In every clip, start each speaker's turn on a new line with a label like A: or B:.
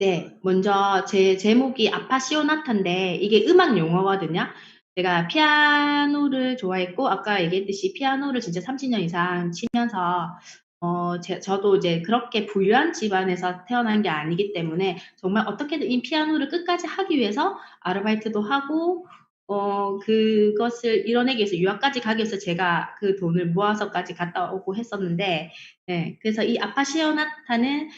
A: 네. 먼저 제 제목이 아파시오나타인데 이게 음악 용어거든요. 제가 피아노를 좋아했고 아까 얘기했듯이 피아노를 진짜 30년 이상 치면서 저도 이제 그렇게 부유한 집안에서 태어난 게 아니기 때문에 정말 어떻게든 이 피아노를 끝까지 하기 위해서 아르바이트도 하고 그것을 이뤄내기 위해서 유학까지 가기 위해서 제가 그 돈을 모아서까지 갔다 오고 했었는데, 네. 그래서 이 아파시오나타는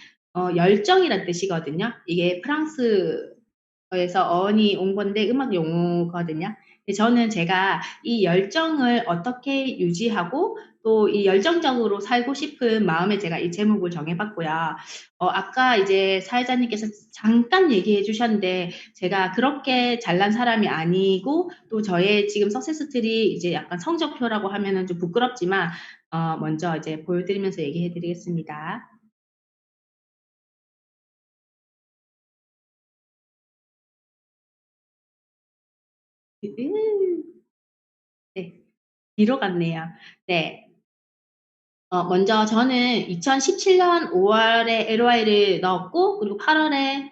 A: 열정이란 뜻이거든요. 이게 프랑스어에서 어원이 온 건데 음악 용어거든요. 근데 저는 제가 이 열정을 어떻게 유지하고 또 이 열정적으로 살고 싶은 마음에 제가 이 제목을 정해봤고요. 아까 이제 사회자님께서 잠깐 얘기해 주셨는데 제가 그렇게 잘난 사람이 아니고 또 저의 지금 석세스트리 이제 약간 성적표라고 하면은 좀 부끄럽지만 먼저 이제 보여드리면서 얘기해 드리겠습니다. 네. 뒤로 갔네요. 네. 먼저 저는 2017년 5월에 LOI를 넣었고 그리고 8월에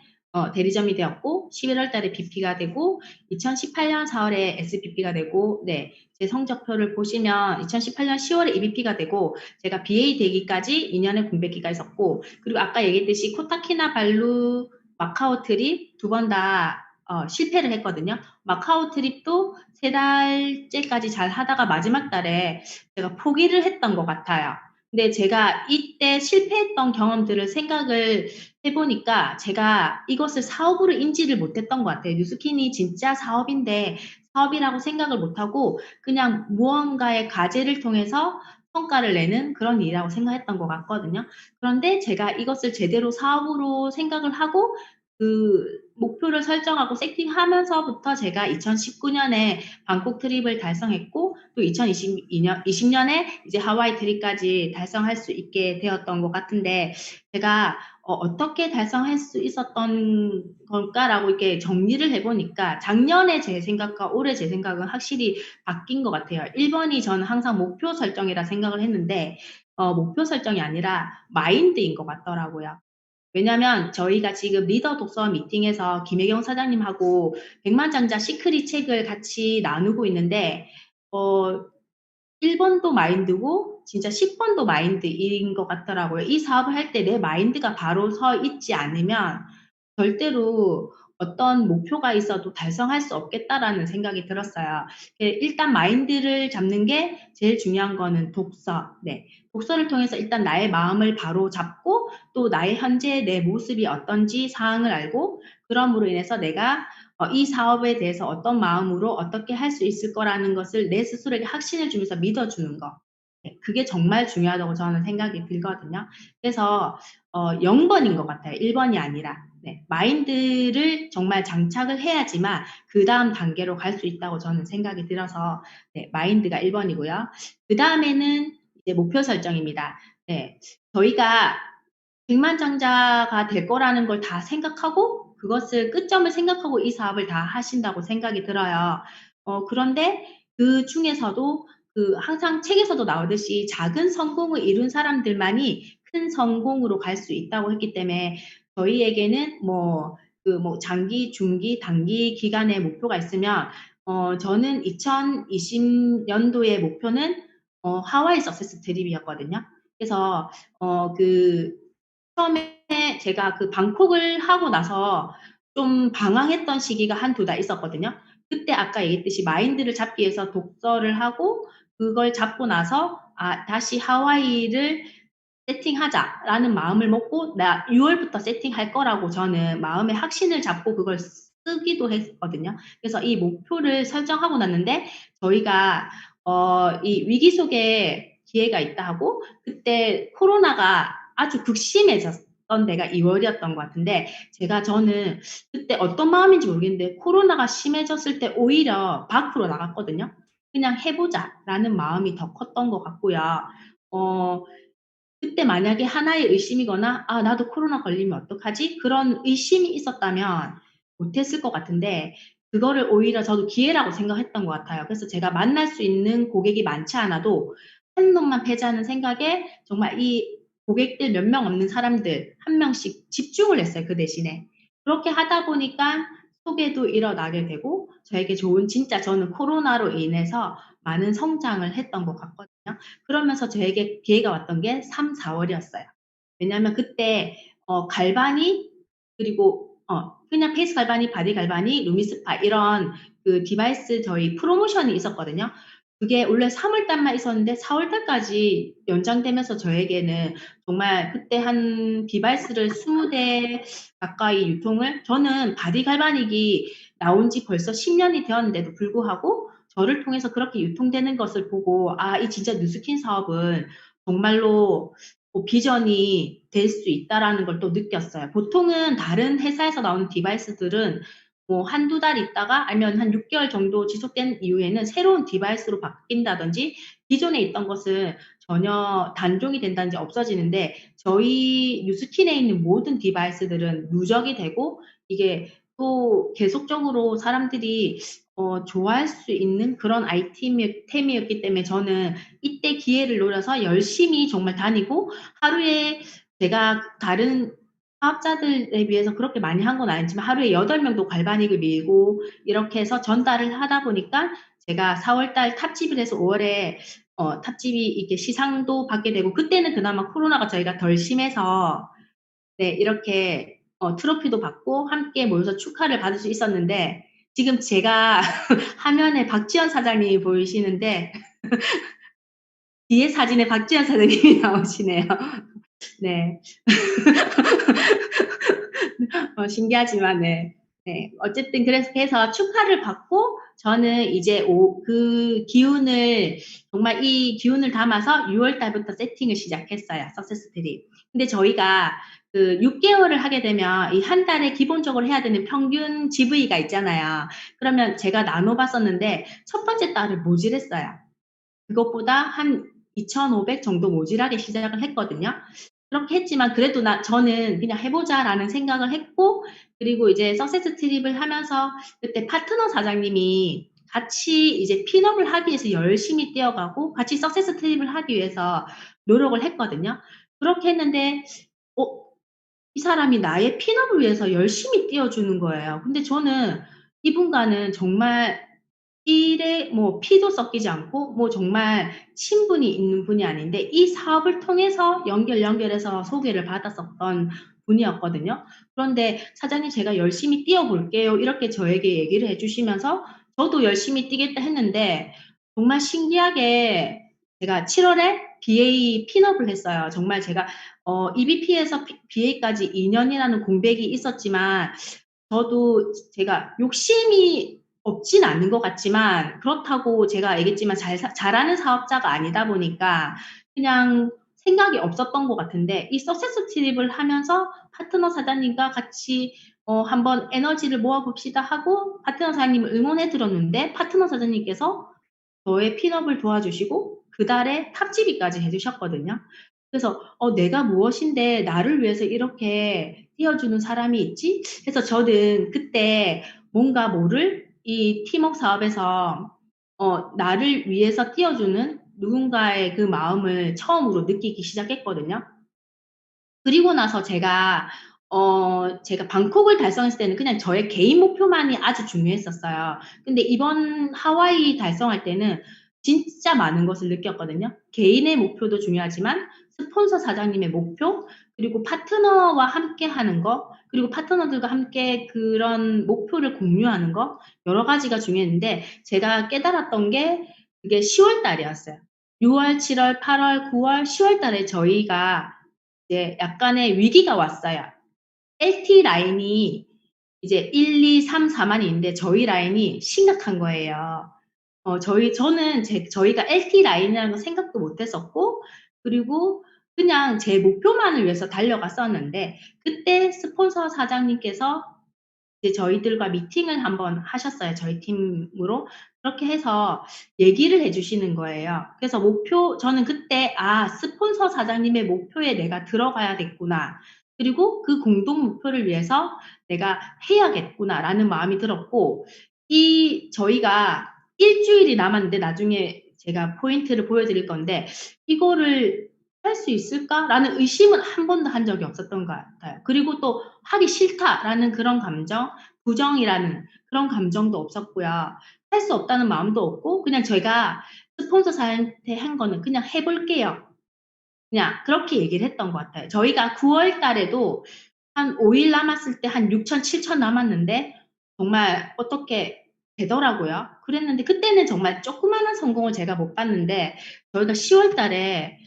A: 대리점이 되었고 11월 달에 BP가 되고 2018년 4월에 SBP가 되고 네. 제 성적표를 보시면 2018년 10월에 EBP가 되고 제가 BA 되기까지 2 년의 공백기가 있었고 그리고 아까 얘기했듯이 코타키나발루 마카오 트립 두 번 다 실패를 했거든요. 마카오 트립도 3 달째까지 잘 하다가 마지막 달에 제가 포기를 했던 것 같아요. 근데 제가 이때 실패했던 경험들을 생각을 해 보니까 제가 이것을 사업으로 인지를 못했던 것 같아요. 뉴스킨이 진짜 사업인데 사업이라고 생각을 못하고 그냥 무언가의 과제를 통해서 성과를 내는 그런 일이라고 생각했던 것 같거든요. 그런데 제가 이것을 제대로 사업으로 생각을 하고 그 목표를 설정하고 세팅하면서부터 제가 2019년에 방콕 트립을 달성했고 또 2022년 20년에 이제 하와이 트립까지 달성할 수 있게 되었던 것 같은데 제가 어떻게 달성할 수 있었던 걸까라고 이렇게 정리를 해 보니까 작년에 제 생각과 올해 제 생각은 확실히 바뀐 것 같아요. 1 번이 저는 항상 목표 설정이라 생각을 했는데 목표 설정이 아니라 마인드인 것 같더라고요. 왜냐면 저희가 지금 리더 독서 미팅에서 김혜경 사장님하고 백만장자 시크릿 책을 같이 나누고 있는데 어 1 번도 마인드고 진짜 10 번도 마인드인 것 같더라고요. 이 사업을 할 때 내 마인드가 바로 서 있지 않으면 절대로 어떤 목표가 있어도 달성할 수 없겠다라는 생각이 들었어요. 일단 마인드를 잡는 게 제일 중요한 거는 독서. 네. 독서를 통해서 일단 나의 마음을 바로잡고 또 나의 현재 내 모습이 어떤지 상황을 알고 그럼으로 인해서 내가 이 사업에 대해서 어떤 마음으로 어떻게 할 수 있을 거라는 것을 내 스스로에게 확신을 주면서 믿어주는 거. 네, 그게 정말 중요하다고 저는 생각이 들거든요. 그래서 0번인 것 같아요. 1번이 아니라. 네, 마인드를 정말 장착을 해야지만 그 다음 단계로 갈 수 있다고 저는 생각이 들어서 네, 마인드가 1번이고요. 그 다음에는 이제 목표 설정입니다. 네, 저희가 백만장자가 될 거라는 걸 다 생각하고 그것을 끝점을 생각하고 이 사업을 다 하신다고 생각이 들어요. 그런데 그 중에서도 항상 책에서도 나오듯이 작은 성공을 이룬 사람들만이 큰 성공으로 갈 수 있다고 했기 때문에 저희에게는 장기, 중기, 단기 기간의 목표가 있으면 저는 2020 년도의 목표는 하와이 석세스 트립이었거든요. 그래서 그 처음에 제가 그 방콕을 하고 나서 좀 방황했던 시기가 한두 달 있었거든요. 그때 아까 얘기했듯이 마인드를 잡기 위해서 독서를 하고 그걸 잡고 나서 '아 다시 하와이를 세팅하자.'라는 마음을 먹고 나 6 월부터 세팅할 거라고 저는 마음에 확신을 잡고 그걸 쓰기도 했거든요. 그래서 이 목표를 설정하고 났는데 저희가 이 위기 속에 기회가 있다 하고 그때 코로나가 아주 극심해졌던 데가 2 월이었던 것 같은데 저는 그때 어떤 마음인지 모르겠는데 코로나가 심해졌을 때 오히려 밖으로 나갔거든요. '그냥 해 보자.'라는 마음이 더 컸던 것 같고요. 어 그때 만약에 하나의 의심이거나 '아 나도 코로나 걸리면 어떡하지?' 그런 의심이 있었다면 못했을 것 같은데 그거를 오히려 저도 기회라고 생각했던 것 같아요. 그래서 제가 만날 수 있는 고객이 많지 않아도 한 놈만 패자는 생각에 정말 이 고객들 몇 명 없는 사람들 1 명씩 집중을 했어요 그 대신에. 그렇게 하다 보니까 소개도 일어나게 되고 저에게 좋은 진짜 저는 코로나로 인해서 많은 성장을 했던 것 같거든요. 그러면서 저에게 기회가 왔던 게 3-4 월이었어요. 왜냐하면 그때 갈바니 그리고 그냥 페이스 갈바니, 바디 갈바니, 루미스파 이런 그 디바이스 저희 프로모션이 있었거든요. 그게 원래 3 월 달만 있었는데 4월 달까지 연장되면서 저에게는 정말 그때 한 디바이스를 20대 가까이 유통을 저는 바디 갈바닉이 나온 지 벌써 10 년이 되었는데도 불구하고 저를 통해서 그렇게 유통되는 것을 보고 '아 이 진짜 누스킨 사업은 정말로 비전이 될 수 있다.'라는 걸 또 느꼈어요. 보통은 다른 회사에서 나오는 디바이스들은 뭐 1-2달 있다가 아니면 한 6 개월 정도 지속된 이후에는 새로운 디바이스로 바뀐다든지 기존에 있던 것은 전혀 단종이 된다든지 없어지는데 저희 뉴스킨에 있는 모든 디바이스들은 누적이 되고 이게 또 계속적으로 사람들이 좋아할 수 있는 그런 템이었기 때문에 저는 이때 기회를 노려서 열심히 정말 다니고 하루에 제가 다른 사업자들에 비해서 그렇게 많이 한 건 아니지만 하루에 8 명도 갈바닉을 밀고 이렇게 해서 전달을 하다 보니까 제가 4월 달 탑집을 해서 5 월에 탑집이 이렇게 시상도 받게 되고 그때는 그나마 코로나가 저희가 덜 심해서 네 이렇게 트로피도 받고 함께 모여서 축하를 받을 수 있었는데 지금 제가 화면에 박지원 사장님이 보이시는데 뒤에 사진에 박지원 사장님이 나오시네요. 네. 신기하지만 네. 네. 어쨌든 그래서 해서 축하를 받고 저는 이제 그 기운을 정말 이 기운을 담아서 6월 달부터 세팅을 시작했어요, 석세스 트립. 근데 저희가 그 6 개월을 하게 되면 이 한 달에 기본적으로 해야 되는 평균 GV가 있잖아요. 그러면 제가 나눠 봤었는데 첫 번째 달을 모질했어요. 그것보다 한 2,500 정도 모질하게 시작을 했거든요. 그렇게 했지만 그래도 저는 '그냥 해 보자.'라는 생각을 했고 그리고 이제 석세스 트립을 하면서 그때 파트너 사장님이 같이 이제 핀업을 하기 위해서 열심히 뛰어가고 같이 석세스 트립을 하기 위해서 노력을 했거든요. 그렇게 했는데 어 이 사람이 나의 핀업을 위해서 열심히 뛰어 주는 거예요. 근데 저는 이분과는 정말 일에 뭐 피도 섞이지 않고 뭐 정말 친분이 있는 분이 아닌데 이 사업을 통해서 연결해서 소개를 받았었던 분이었거든요. 그런데 "사장님 제가 열심히 뛰어 볼게요." 이렇게 저에게 얘기를 해 주시면서 저도 열심히 뛰겠다 했는데 정말 신기하게 제가 7 월에 BA 핀업을 했어요. 정말 제가 EBP에서 BA까지 2 년이라는 공백이 있었지만 저도 제가 욕심이 없진 않은 것 같지만 그렇다고 제가 얘기했지만 잘하는 사업자가 아니다 보니까 그냥 생각이 없었던 것 같은데 이 석세스 트립을 하면서 파트너 사장님과 같이 "한번 에너지를 모아 봅시다." 하고 파트너 사장님을 응원해 드렸는데 파트너 사장님께서 저의 핀업을 도와주시고 그달에 탑지비까지 해 주셨거든요. 그래서 '내가 무엇인데 나를 위해서 이렇게 띄워 주는 사람이 있지?' 해서 저는 그때 뭔가 모를 이 팀워크 사업에서 나를 위해서 띄워 주는 누군가의 그 마음을 처음으로 느끼기 시작했거든요. 그리고 나서 제가 방콕을 달성했을 때는 그냥 저의 개인 목표만이 아주 중요했었어요. 근데 이번 하와이 달성할 때는 진짜 많은 것을 느꼈거든요. 개인의 목표도 중요하지만 스폰서 사장님의 목표 그리고 파트너와 함께 하는 거 그리고 파트너들과 함께 그런 목표를 공유하는 거 여러 가지가 중요했는데 제가 깨달았던 게 그게 10월 달이었어요. 6 월, 7 월, 8 월, 9 월, 10월 달에 저희가 이제 약간의 위기가 왔어요. LT 라인이 이제 1, 2, 3, 4만 있는데 저희 라인이 심각한 거예요. 저희가 LT 라인이라는 거 생각도 못 했었고 그리고 그냥 제 목표만을 위해서 달려갔었는데 그때 스폰서 사장님께서 이제 저희들과 미팅을 한번 하셨어요, 저희 팀으로. 그렇게 해서 얘기를 해 주시는 거예요. 그래서 저는 그때 '아 스폰서 사장님의 목표에 내가 들어가야겠구나. 그리고 그 공동 목표를 위해서 내가 해야겠구나.'라는 마음이 들었고 저희가 1 주일이 남았는데 나중에 제가 포인트를 보여 드릴 건데 이거를 '할 수 있을까?'라는 의심은 한 번도 한 적이 없었던 것 같아요. 그리고 또 '하기 싫다.'라는 그런 감정, 부정이라는 그런 감정도 없었고요. 할 수 없다는 마음도 없고 그냥 제가 스폰서사한테 한 거는 "그냥 해 볼게요." 그냥 그렇게 얘기를 했던 것 같아요. 저희가 9월 달에도 한 5일 남았을 때 한 6천, 7천 남았는데 정말 어떻게 되더라고요. 그랬는데 그때는 정말 조그마한 성공을 제가 못 봤는데 저희가 10월 달에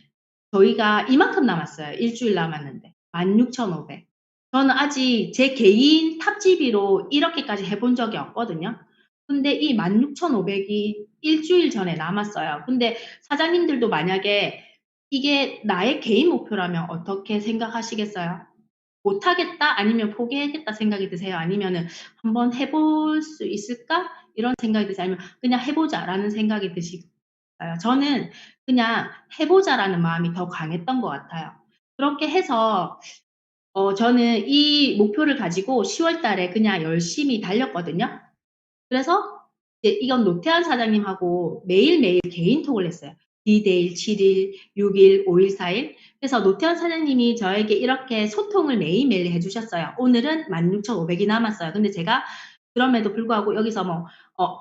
A: 저희가 이만큼 남았어요. 일주일 남았는데. 16,500. 저는 아직 제 개인 탑GB로 이렇게까지 해본 적이 없거든요. 근데 이 16,500이 일주일 전에 남았어요. 근데 사장님들도 만약에 이게 나의 개인 목표라면 어떻게 생각하시겠어요? '못하겠다.' 아니면 '포기하겠다.' 생각이 드세요? 아니면은 '한번 해 볼 수 있을까?' 이런 생각이 드세요? 아니면 '그냥 해 보자.'라는 생각이 드실까요? 저는 그냥 '해 보자.'라는 마음이 더 강했던 것 같아요. 그렇게 해서 저는 이 목표를 가지고 10월 달에 그냥 열심히 달렸거든요. 그래서 이제 이건 노태한 사장님하고 매일매일 개인톡을 했어요. D-Day 7일, 6일, 5일, 4일. 그래서 노태한 사장님이 저에게 이렇게 소통을 매일매일 해 주셨어요. 오늘은 16,500이 남았어요. 근데 제가 그럼에도 불구하고 여기서 뭐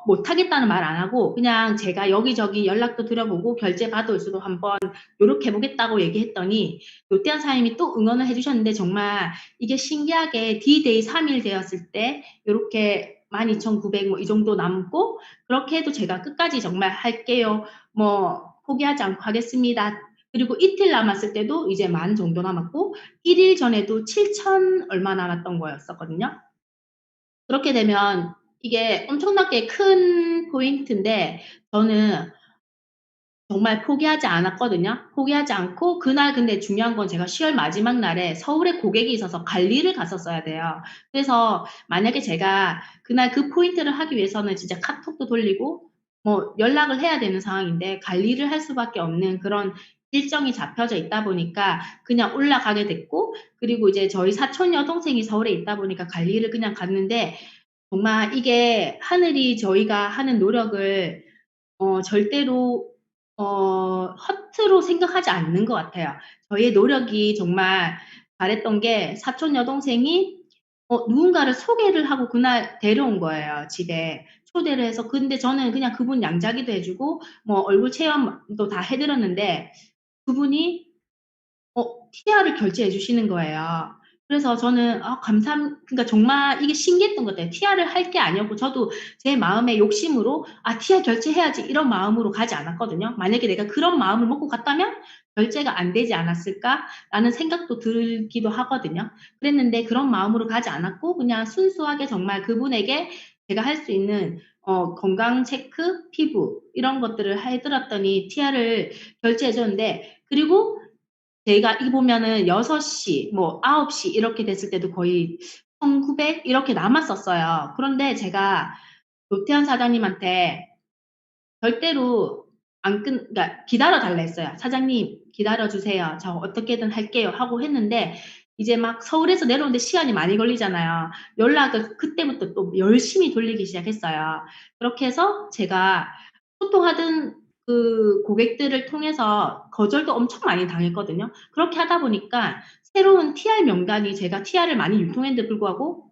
A: 못하겠다는 말 안 하고 그냥 제가 여기저기 연락도 드려보고 결제 받을 수도 한번 노력해 보겠다고 얘기했더니 노태한 사장님이 또 응원을 해 주셨는데 정말 이게 신기하게 D-Day 3일 되었을 때 요렇게 12,900 뭐 이 정도 남고 그렇게 해도 제가 끝까지 정말 "할게요. 뭐 포기하지 않고 하겠습니다." 그리고 이틀 남았을 때도 이제 10,000 정도 남았고 1일 전에도 7,000 얼마 남았던 거였었거든요. 그렇게 되면 이게 엄청나게 큰 포인트인데 저는 정말 포기하지 않았거든요. 포기하지 않고 그날 근데 중요한 건 제가 10월 마지막 날에 서울에 고객이 있어서 관리를 갔었어야 돼요. 그래서 만약에 제가 그날 그 포인트를 하기 위해서는 진짜 카톡도 돌리고 뭐 연락을 해야 되는 상황인데 관리를 할 수밖에 없는 그런 일정이 잡혀져 있다 보니까 그냥 올라가게 됐고 그리고 이제 저희 사촌 여동생이 서울에 있다 보니까 관리를 그냥 갔는데 정말 이게 하늘이 저희가 하는 노력을 절대로 허투루 생각하지 않는 것 같아요. 저희의 노력이 정말 잘했던 게 사촌 여동생이 누군가를 소개를 하고 그날 데려온 거예요, 집에. 초대를 해서. 근데 저는 그냥 그분 양자기도 해 주고 뭐 얼굴 체험도 다 해 드렸는데 그분이 티아를 결제해 주시는 거예요. 그래서 저는 그러니까 정말 이게 신기했던 것 같아요. 티아를 할 게 아니었고 저도 제 마음의 욕심으로 '아 티아 결제해야지.' 이런 마음으로 가지 않았거든요. 만약에 내가 그런 마음을 먹고 갔다면 '결제가 안 되지 않았을까?'라는 생각도 들기도 하거든요. 그랬는데 그런 마음으로 가지 않았고 그냥 순수하게 정말 그분에게 제가 할 수 있는 건강 체크, 피부 이런 것들을 해 드렸더니 티아를 결제해 줬는데 그리고 제가 이게 보면은 6시 뭐 9시 이렇게 됐을 때도 거의 1,900 이렇게 남았었어요. 그런데 제가 노태현 사장님한테 절대로 안 끊 그러니까 기다려 달라 했어요. "사장님 기다려 주세요. 저 어떻게든 할게요." 하고 했는데 이제 막 서울에서 내려오는데 시간이 많이 걸리잖아요. 연락을 그때부터 또 열심히 돌리기 시작했어요. 그렇게 해서 제가 소통하던 그 고객들을 통해서 거절도 엄청 많이 당했거든요. 그렇게 하다 보니까 새로운 TR 명단이 제가 TR을 많이 유통했는데 불구하고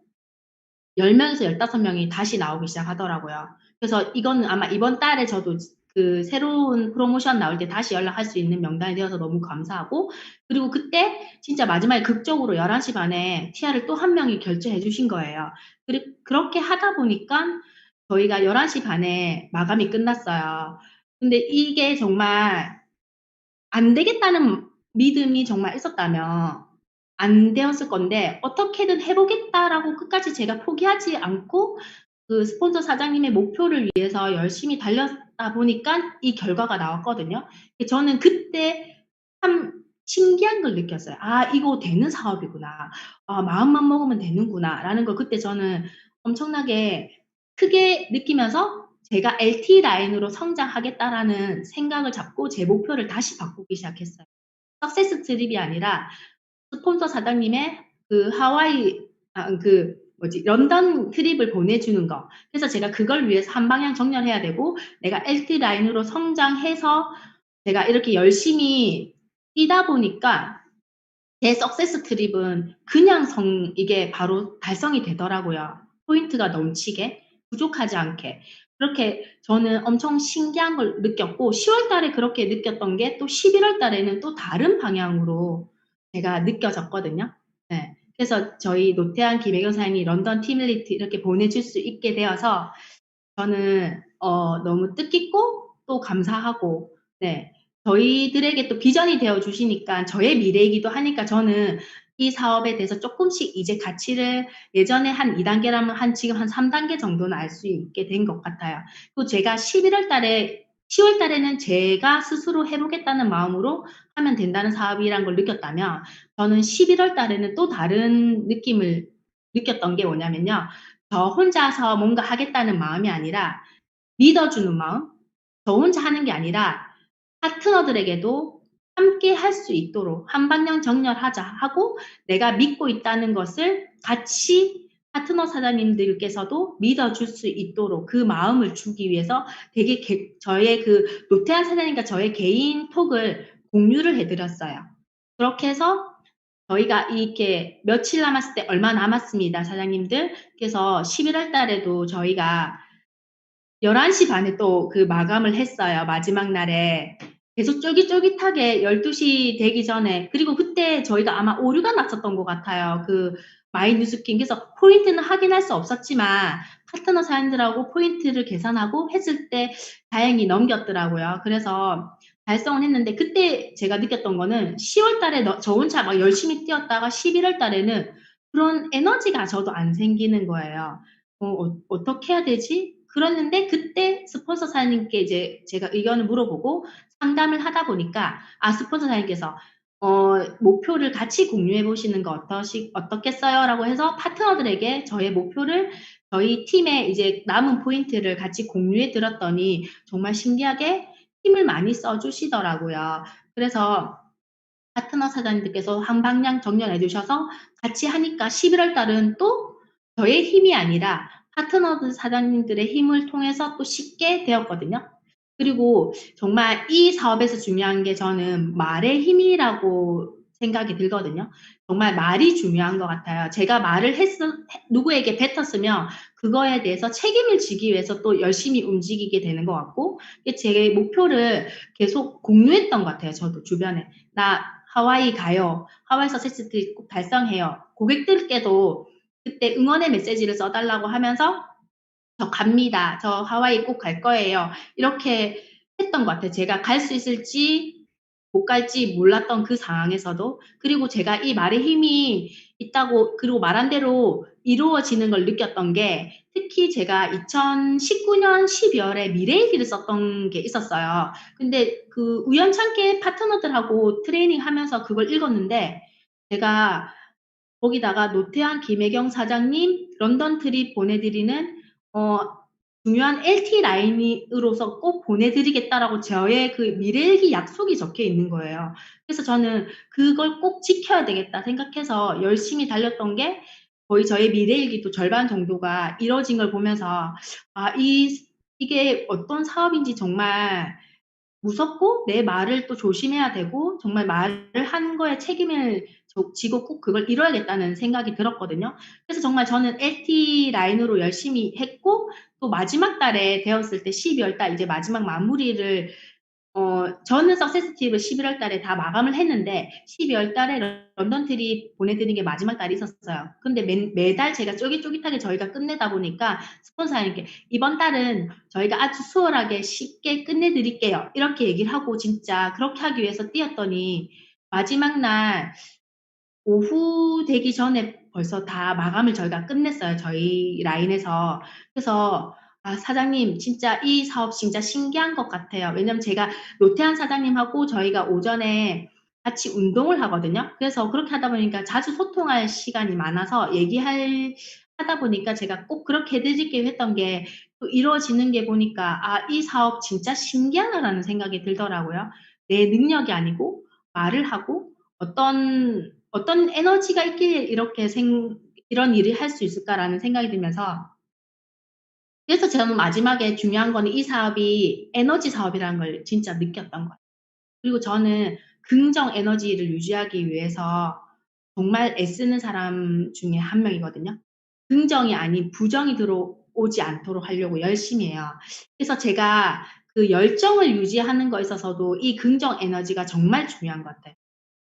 A: 10 명에서 15 명이 다시 나오기 시작하더라고요. 그래서 이거는 아마 이번 달에 저도 그 새로운 프로모션 나올 때 다시 연락할 수 있는 명단이 되어서 너무 감사하고 그리고 그때 진짜 마지막에 극적으로 11시 반에 티아를 또 한 명이 결제해 주신 거예요. 그렇게 하다 보니깐 저희가 11시 반에 마감이 끝났어요. 근데 이게 정말 안 되겠다는 믿음이 정말 있었다면 안 되었을 건데 '어떻게든 해 보겠다.'라고 끝까지 제가 포기하지 않고 그 스폰서 사장님의 목표를 위해서 열심히 달렸다 보니깐 이 결과가 나왔거든요. 저는 그때 참 신기한 걸 느꼈어요. '아 이거 되는 사업이구나. 아 마음만 먹으면 되는구나.'라는 걸 그때 저는 엄청나게 크게 느끼면서 제가 'LT 라인으로 성장하겠다.'라는 생각을 잡고 제 목표를 다시 바꾸기 시작했어요. 석세스 트립이 아니라 스폰서 사장님의 그 하와이 그 뭐지 런던 트립을 보내주는 거. 그래서 제가 그걸 위해서 한 방향 정렬해야 되고 내가 LT 라인으로 성장해서 제가 이렇게 열심히 뛰다 보니까 제 석세스 트립은 그냥 이게 바로 달성이 되더라고요. 포인트가 넘치게, 부족하지 않게. 그렇게 저는 엄청 신기한 걸 느꼈고 10월 달에 그렇게 느꼈던 게 또 11월 달에는 또 다른 방향으로 제가 느껴졌거든요. 네. 그래서 저희 노태한 김혜경 사장님이 런던 팀리트 이렇게 보내줄 수 있게 되어서 저는 너무 뜻깊고 또 감사하고, 네. 저희들에게 또 비전이 되어 주시니까 저의 미래이기도 하니까 저는 이 사업에 대해서 조금씩 이제 가치를 예전에 한 2단계라면 지금 한 3단계 정도는 알 수 있게 된 것 같아요. 또 제가 11월 달에 10월 달에는 제가 스스로 해보겠다는 마음으로 하면 된다는 사업이란 걸 느꼈다면 저는 11월 달에는 또 다른 느낌을 느꼈던 게 뭐냐면요. 저 혼자서 뭔가 하겠다는 마음이 아니라 믿어주는 마음, 저 혼자 하는 게 아니라 파트너들에게도 함께 할 수 있도록 한방향 정렬하자 하고 내가 믿고 있다는 것을 같이 파트너 사장님들께서도 믿어줄 수 있도록 그 마음을 주기 위해서 되게 저의 그 노태한 사장님과 저의 개인 톡을 공유를 해드렸어요. 그렇게 해서 저희가 이렇게 며칠 남았을 때 얼마 남았습니다, 사장님들. 그래서 11월 달에도 저희가 11시 반에 또 그 마감을 했어요. 마지막 날에. 계속 쫄깃쫄깃하게 12시 되기 전에. 그리고 그때 저희가 아마 오류가 났었던 것 같아요. 그 마이뉴스킨. 그래서 포인트는 확인할 수 없었지만 파트너 사연들하고 포인트를 계산하고 했을 때 다행히 넘겼더라고요. 그래서 달성을 했는데 그때 제가 느꼈던 거는 10월 달에 저 혼자 막 열심히 뛰었다가 11월 달에는 그런 에너지가 저도 안 생기는 거예요. 어떻게 해야 되지? 그랬는데 그때 스폰서 사장님께 이제 제가 의견을 물어보고 상담을 하다 보니까 스폰서 사장님께서 목표를 같이 공유해 보시는 거 어떻겠어요? 라고 해서 파트너들에게 저의 목표를 저희 팀의 이제 남은 포인트를 같이 공유해 드렸더니 정말 신기하게 힘을 많이 써 주시더라고요. 그래서 파트너 사장님들께서 한 방향 정렬해 주셔서 같이 하니까 11월 달은 또 저의 힘이 아니라 파트너들 사장님들의 힘을 통해서 또 쉽게 되었거든요. 그리고 정말 이 사업에서 중요한 게 저는 말의 힘이라고 생각이 들거든요. 정말 말이 중요한 것 같아요. 제가 말을 누구에게 뱉었으면 그거에 대해서 책임을 지기 위해서 또 열심히 움직이게 되는 것 같고, 제 목표를 계속 공유했던 것 같아요. 저도 주변에. 나 하와이 가요. 하와이 서세스트 꼭 달성해요. 고객들께도 그때 응원의 메시지를 써달라고 하면서 저 갑니다. 저 하와이 꼭 갈 거예요. 이렇게 했던 것 같아요. 제가 갈 수 있을지 못 갈지 몰랐던 그 상황에서도. 그리고 제가 이 말에 힘이 있다고, 그리고 말한 대로 이루어지는 걸 느꼈던 게 특히 제가 2019년 12월에 미래일기를 썼던 게 있었어요. 근데 그 우연찮게 파트너들하고 트레이닝 하면서 그걸 읽었는데 제가 거기다가 노태한 김혜경 사장님 런던 트립 보내드리는 어, 중요한 LT 라인으로서 꼭 보내드리겠다라고 저의 그 미래일기 약속이 적혀 있는 거예요. 그래서 저는 그걸 꼭 지켜야 되겠다 생각해서 열심히 달렸던 게 거의 저의 미래일기도 절반 정도가 이뤄진 걸 보면서 이게 어떤 사업인지 정말 무섭고 내 말을 또 조심해야 되고 정말 말을 한 거에 책임을 지고 꼭 그걸 이뤄야겠다는 생각이 들었거든요. 그래서 정말 저는 LT 라인으로 열심히 했고 또 마지막 달에 되었을 때 12월 달 이제 마지막 마무리를 저는 석세스 트립을 11월 달에 다 마감을 했는데 12월 달에 런던 트립 보내드린 게 마지막 달이 있었어요. 근데 매달 제가 쫄깃쫄깃하게 저희가 끝내다 보니까 스폰서님께 이번 달은 저희가 아주 수월하게 쉽게 끝내드릴게요. 이렇게 얘기를 하고 진짜 그렇게 하기 위해서 뛰었더니 마지막 날 오후 되기 전에 벌써 다 마감을 저희가 끝냈어요. 저희 라인에서. 그래서 사장님 진짜 이 사업 진짜 신기한 것 같아요. 왜냐면 제가 노태한 사장님하고 저희가 오전에 같이 운동을 하거든요. 그래서 그렇게 하다 보니까 자주 소통할 시간이 많아서 하다 보니까 제가 꼭 그렇게 해드릴게요 했던 게 또 이루어지는 게 보니까 이 사업 진짜 신기하다라는 생각이 들더라고요. 내 능력이 아니고 말을 하고 어떤 에너지가 있기에 이런 일을 할 수 있을까라는 생각이 들면서 그래서 저는 마지막에 중요한 거는 이 사업이 에너지 사업이라는 걸 진짜 느꼈던 거예요. 그리고 저는 긍정 에너지를 유지하기 위해서 정말 애쓰는 사람 중에 한 명이거든요. 긍정이 아닌 부정이 들어오지 않도록 하려고 열심히 해요. 그래서 제가 그 열정을 유지하는 거에 있어서도 이 긍정 에너지가 정말 중요한 것 같아요.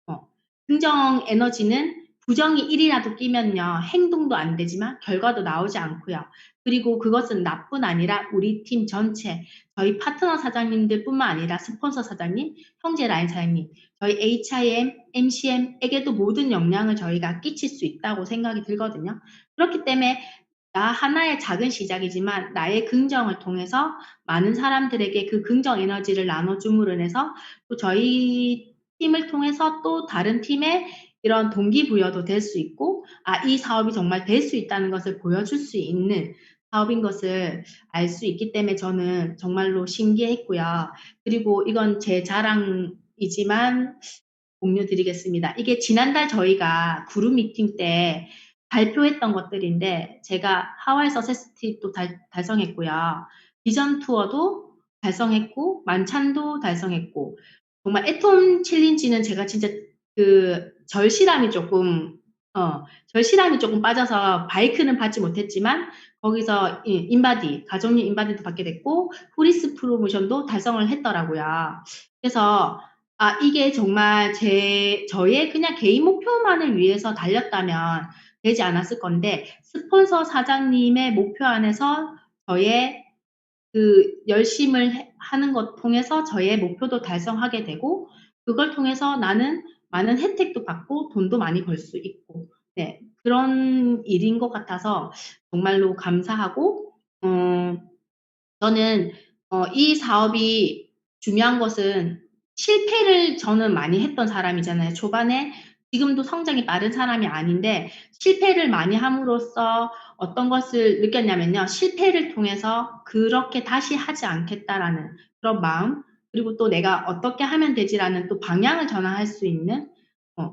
A: 어. 긍정 에너지는 부정이 1이라도 끼면요. 행동도 안 되지만 결과도 나오지 않고요. 그리고 그것은 나뿐 아니라 우리 팀 전체, 저희 파트너 사장님들뿐만 아니라 스폰서 사장님, 형제 라인 사장님, 저희 HIM, MCM에게도 모든 영향을 저희가 끼칠 수 있다고 생각이 들거든요. 그렇기 때문에 나 하나의 작은 시작이지만 나의 긍정을 통해서 많은 사람들에게 그 긍정 에너지를 나눠줌으로 인해서 또 저희 팀을 통해서 또 다른 팀에 이런 동기부여도 될 수 있고, 아, 이 사업이 정말 될 수 있다는 것을 보여줄 수 있는 사업인 것을 알 수 있기 때문에 저는 정말로 신기했고요. 그리고 이건 제 자랑이지만 공유드리겠습니다. 이게 지난달 저희가 그룹 미팅 때 발표했던 것들인데 제가 하와이 서세스티도 달성했고요. 비전 투어도 달성했고 만찬도 달성했고 정말 애톰 챌린지는 제가 진짜 그 절실함이 조금 절실함이 조금 빠져서 바이크는 받지 못했지만 거기서 인바디 가족용 인바디도 받게 됐고 후리스 프로모션도 달성을 했더라고요. 그래서 아, 이게 정말 저의 그냥 개인 목표만을 위해서 달렸다면 되지 않았을 건데, 스폰서 사장님의 목표 안에서 저의 그 열심을 하는 것 통해서 저의 목표도 달성하게 되고, 그걸 통해서 나는 많은 혜택도 받고 돈도 많이 벌 수 있고, 네, 그런 일인 것 같아서 정말로 감사하고, 저는 이 사업이 중요한 것은 실패를 저는 많이 했던 사람이잖아요. 초반에 지금도 성장이 빠른 사람이 아닌데 실패를 많이 함으로써 어떤 것을 느꼈냐면요. 실패를 통해서 그렇게 다시 하지 않겠다라는 그런 마음, 그리고 또 내가 어떻게 하면 되지라는 또 방향을 전환할 수 있는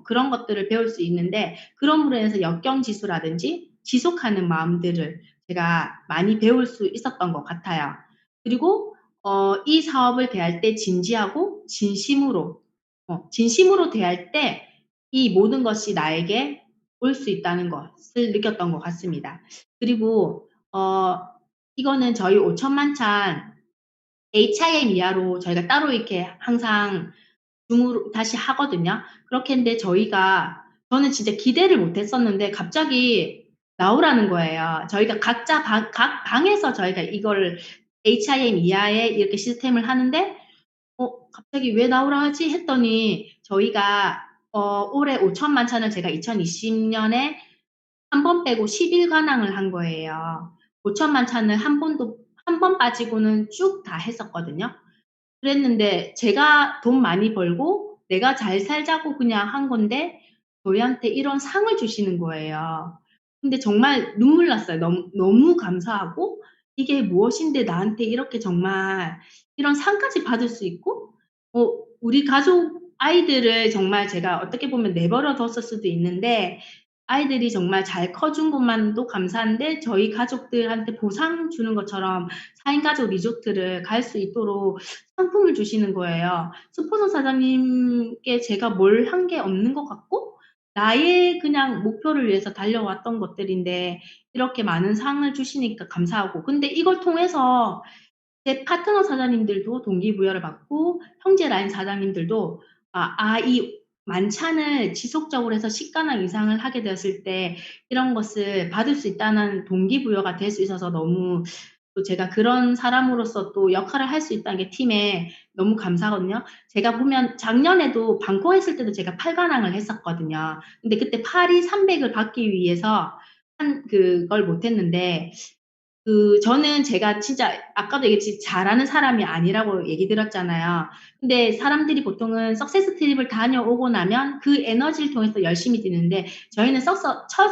A: 그런 것들을 배울 수 있는데 그럼으로 인해서 역경지수라든지 지속하는 마음들을 제가 많이 배울 수 있었던 것 같아요. 그리고 이 사업을 대할 때 진지하고 진심으로 대할 때 이 모든 것이 나에게 올 수 있다는 것을 느꼈던 것 같습니다. 그리고 이거는 저희 5천만 찬 HIM 이하로 저희가 따로 이렇게 항상 줌으로 다시 하거든요. 그렇게 했는데 저는 진짜 기대를 못 했었는데 갑자기 나오라는 거예요. 저희가 각자 각 방에서 저희가 이걸 HIM 이하에 이렇게 시스템을 하는데 갑자기 왜 나오라 하지? 했더니 저희가 올해 5천만 찬을 제가 2020년에 한 번 빼고 10일 관항을 한 거예요. 5천만 찬을 한 번 빠지고는 쭉 다 했었거든요. 그랬는데 제가 돈 많이 벌고 내가 잘 살자고 그냥 한 건데 저희한테 이런 상을 주시는 거예요. 근데 정말 눈물 났어요. 너무 감사하고 이게 무엇인데 나한테 이렇게 정말 이런 상까지 받을 수 있고 우리 가족 아이들을 정말 제가 어떻게 보면 내버려 뒀을 수도 있는데 아이들이 정말 잘 커준 것만도 감사한데 저희 가족들한테 보상 주는 것처럼 4인 가족 리조트를 갈 수 있도록 상품을 주시는 거예요. 스폰서 사장님께 제가 뭘 한 게 없는 것 같고 나의 그냥 목표를 위해서 달려왔던 것들인데 이렇게 많은 상을 주시니까 감사하고 근데 이걸 통해서 제 파트너 사장님들도 동기부여를 받고 형제 라인 사장님들도 이 만찬을 지속적으로 해서 10관왕 이상을 하게 되었을 때 이런 것을 받을 수 있다는 동기부여가 될 수 있어서 너무 또 제가 그런 사람으로서 또 역할을 할 수 있다는 게 팀에 너무 감사하거든요. 제가 보면 작년에도 방콕 했을 때도 제가 8관왕을 했었거든요. 근데 그때 파리 300을 받기 위해서 그걸 못했는데 저는 제가 진짜 아까도 얘기했지 잘하는 사람이 아니라고 얘기 드렸잖아요. 근데 사람들이 보통은 석세스 트립을 다녀오고 나면 그 에너지를 통해서 열심히 뛰는데 저희는 첫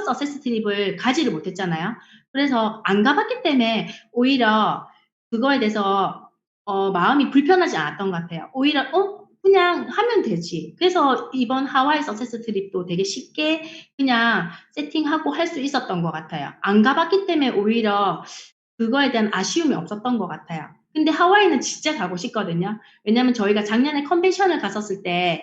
A: 석세스 트립을 가지를 못했잖아요. 그래서 안 가봤기 때문에 오히려 그거에 대해서 마음이 불편하지 않았던 것 같아요. 오히려 그냥 하면 되지. 그래서 이번 하와이 석세스 트립도 되게 쉽게 그냥 세팅하고 할 수 있었던 것 같아요. 안 가봤기 때문에 오히려 그거에 대한 아쉬움이 없었던 것 같아요. 근데 하와이는 진짜 가고 싶거든요. 왜냐면 저희가 작년에 컨벤션을 갔었을 때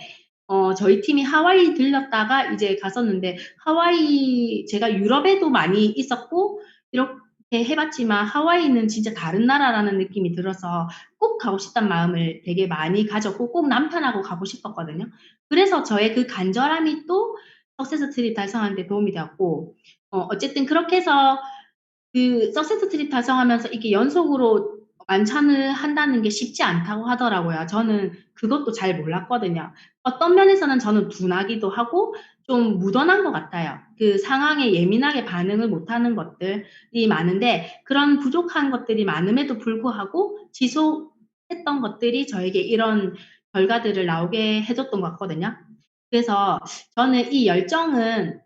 A: 저희 팀이 하와이 들렸다가 이제 갔었는데 하와이 제가 유럽에도 많이 있었고 이렇게 해봤지만 하와이는 진짜 다른 나라라는 느낌이 들어서 꼭 가고 싶다는 마음을 되게 많이 가졌고 꼭 남편하고 가고 싶었거든요. 그래서 저의 그 간절함이 또 석세스 트립 달성하는 데 도움이 되었고 어쨌든 그렇게 해서 그 석세스 트립 달성하면서 이게 연속으로 만찬을 한다는 게 쉽지 않다고 하더라고요. 저는 그것도 잘 몰랐거든요. 어떤 면에서는 저는 둔하기도 하고 좀 무던한 것 같아요. 그 상황에 예민하게 반응을 못하는 것들이 많은데 그런 부족한 것들이 많음에도 불구하고 지속했던 것들이 저에게 이런 결과들을 나오게 해줬던 것 같거든요. 그래서 저는 이 열정은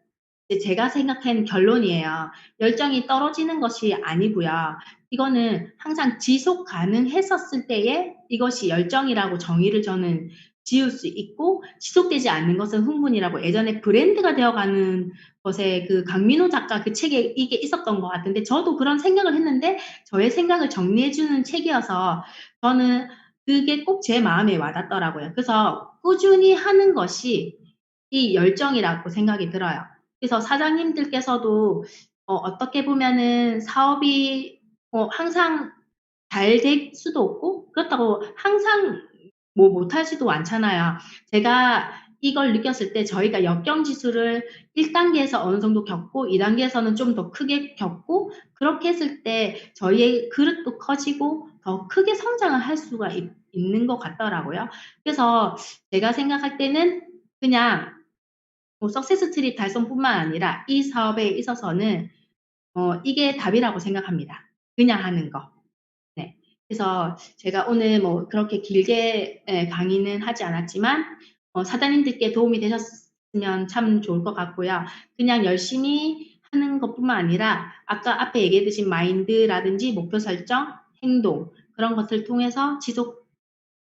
A: 제가 생각한 결론이에요. 열정이 떨어지는 것이 아니고요. 이거는 항상 지속 가능했었을 때에 이것이 열정이라고 정의를 저는 지을 수 있고 지속되지 않는 것은 흥분이라고 예전에 브랜드가 되어가는 것에 그 강민호 작가 그 책에 이게 있었던 것 같은데 저도 그런 생각을 했는데 저의 생각을 정리해주는 책이어서 저는 그게 꼭 제 마음에 와닿더라고요. 그래서 꾸준히 하는 것이 이 열정이라고 생각이 들어요. 그래서 사장님들께서도 어떻게 보면은 사업이 항상 잘 될 수도 없고 그렇다고 항상 뭐 못하지도 않잖아요. 제가 이걸 느꼈을 때 저희가 역경지수를 1단계에서 어느 정도 겪고 2단계에서는 좀 더 크게 겪고 그렇게 했을 때 저희의 그릇도 커지고 더 크게 성장을 할 수가 있는 것 같더라고요. 그래서 제가 생각할 때는 그냥 석세스 트립 달성뿐만 아니라 이 사업에 있어서는 이게 답이라고 생각합니다. 그냥 하는 거. 네. 그래서 제가 오늘 뭐 그렇게 길게 강의는 하지 않았지만 사장님들께 도움이 되셨으면 참 좋을 것 같고요. 그냥 열심히 하는 것뿐만 아니라 아까 앞에 얘기했듯이 마인드라든지 목표 설정, 행동 그런 것을 통해서 지속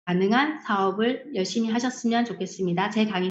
A: 가능한 사업을 열심히 하셨으면 좋겠습니다. 제 강의